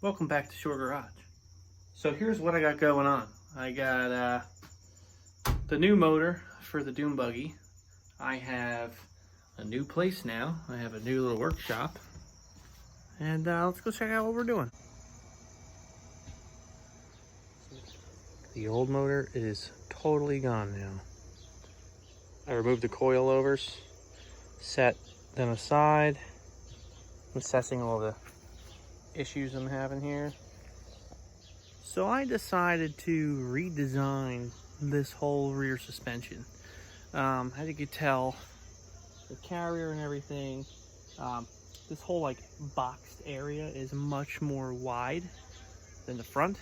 Welcome back to Shore Garage. So here's what I got going on. I got the new motor for the Dune buggy. I have a new place now. I have a new little workshop. And let's go check out what we're doing. The old motor is totally gone now. I removed the coilovers, set them aside. I'm assessing all the issues I'm having here. So I decided to redesign this whole rear suspension. As you can tell, the carrier and everything, this whole like boxed area is much more wide than the front.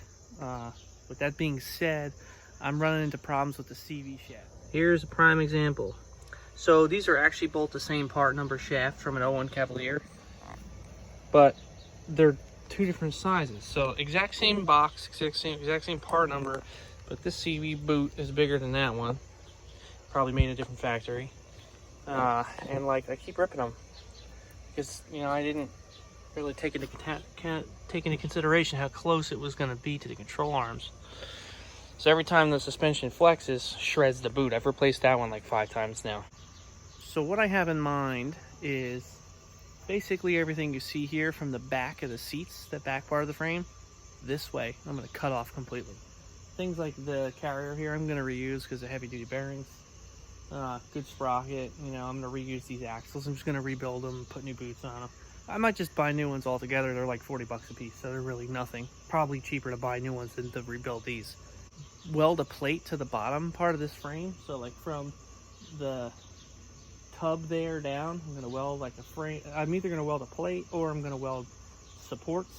With that being said, I'm running into problems with the CV shaft. Here's a prime example. So these are actually both the same part number shaft from an 01 Cavalier, but they're two different sizes. So exact same box, exact same part number, but this CV boot is bigger than that one. Probably made in a different factory. And like I keep ripping them because I didn't really take into consideration how close it was going to be to the control arms. So every time the suspension flexes, shreds the boot. I've replaced that one like 5 times now. So what I have in mind is basically everything you see here from the back of the seats, the back part of the frame, this way, I'm going to cut off completely. Things like the carrier here, I'm going to reuse because of heavy duty bearings. Good sprocket, I'm going to reuse these axles. I'm just going to rebuild them, put new boots on them. I might just buy new ones altogether. They're like 40 bucks a piece, so they're really nothing. Probably cheaper to buy new ones than to rebuild these. Weld a plate to the bottom part of this frame, so like from the tub there down, I'm going to weld like a frame. I'm either going to weld a plate or I'm going to weld supports,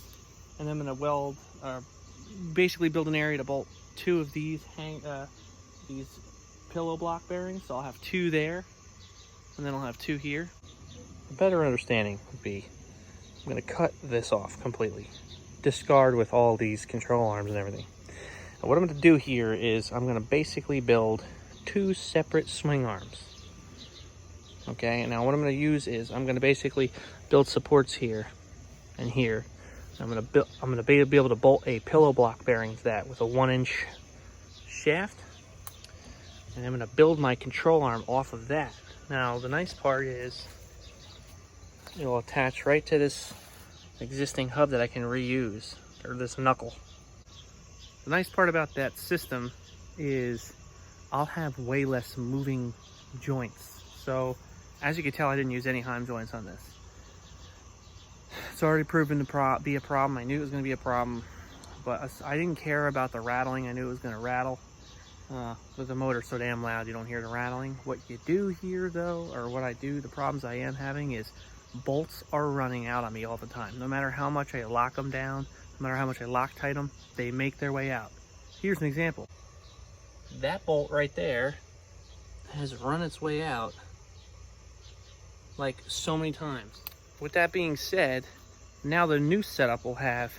and then I'm going to weld, basically build an area to bolt 2 of these these pillow block bearings. So I'll have 2 there, and then I'll have 2 here. A better understanding would be I'm going to cut this off completely, discard with all these control arms and everything. And what I'm going to do here is I'm going to basically build 2 separate swing arms. Okay, and now what I'm going to use is I'm going to basically build supports here and here. I'm going to be able to bolt a pillow block bearing to that with a 1-inch shaft, and I'm going to build my control arm off of that. Now the nice part is it'll attach right to this existing hub that I can reuse, or this knuckle. The nice part about that system is I'll have way less moving joints. So as you can tell, I didn't use any Heim joints on this. It's already proven to be a problem. I knew it was going to be a problem, but I didn't care about the rattling. I knew it was going to rattle. With the motor so damn loud, you don't hear the rattling. What you do hear though, or what I do, the problems I am having is bolts are running out on me all the time. No matter how much I lock them down, no matter how much I Loctite them, they make their way out. Here's an example. That bolt right there has run its way out like so many times. With that being said, now the new setup will have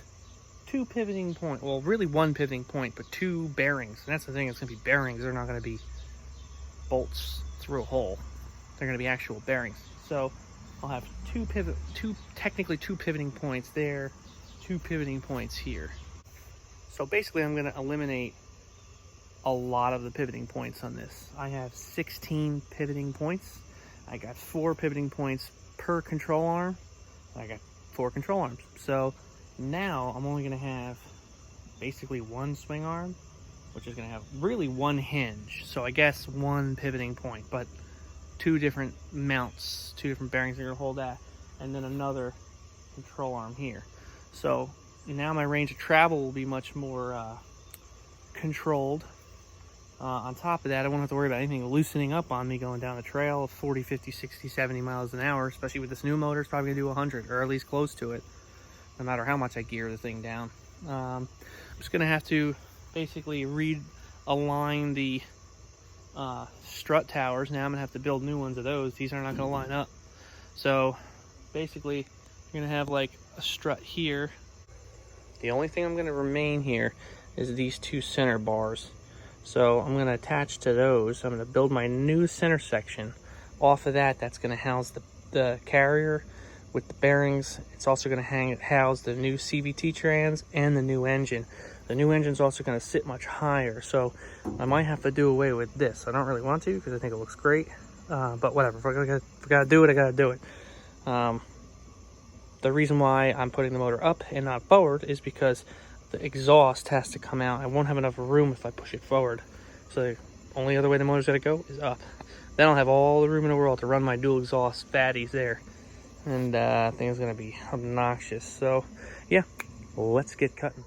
2 pivoting points. Well, really 1 pivoting point, but 2 bearings. And that's the thing, it's going to be bearings. They're not going to be bolts through a hole. They're going to be actual bearings. So I'll have technically two pivoting points there, 2 pivoting points here. So basically I'm going to eliminate a lot of the pivoting points on this. I have 16 pivoting points. I got 4 pivoting points per control arm. I got 4 control arms. So now I'm only going to have basically 1 swing arm, which is going to have really 1 hinge. So I guess 1 pivoting point, but 2 different mounts, 2 different bearings are going to hold that, and then another control arm here. So now my range of travel will be much more controlled. On top of that, I won't have to worry about anything loosening up on me going down the trail of 40, 50, 60, 70 miles an hour, especially with this new motor. It's probably going to do 100, or at least close to it, no matter how much I gear the thing down. I'm just going to have to basically realign the strut towers. Now I'm going to have to build new ones of those. These are not going to line up. So basically, you're going to have like a strut here. The only thing I'm going to remain here is these 2 center bars. So I'm going to attach to those. I'm going to build my new center section off of that. That's going to house the carrier with the bearings. It's also going to house the new CVT trans and the new engine. The new engine's also going to sit much higher, so I might have to do away with this. I don't really want to because I think it looks great, but whatever. If I gotta do it, I gotta do it. The reason why I'm putting the motor up and not forward is because the exhaust has to come out. I won't have enough room if I push it forward. So the only other way the motor's gonna go is up. Then I'll have all the room in the world to run my dual exhaust fatties there. And I think it's gonna be obnoxious. So yeah, let's get cutting.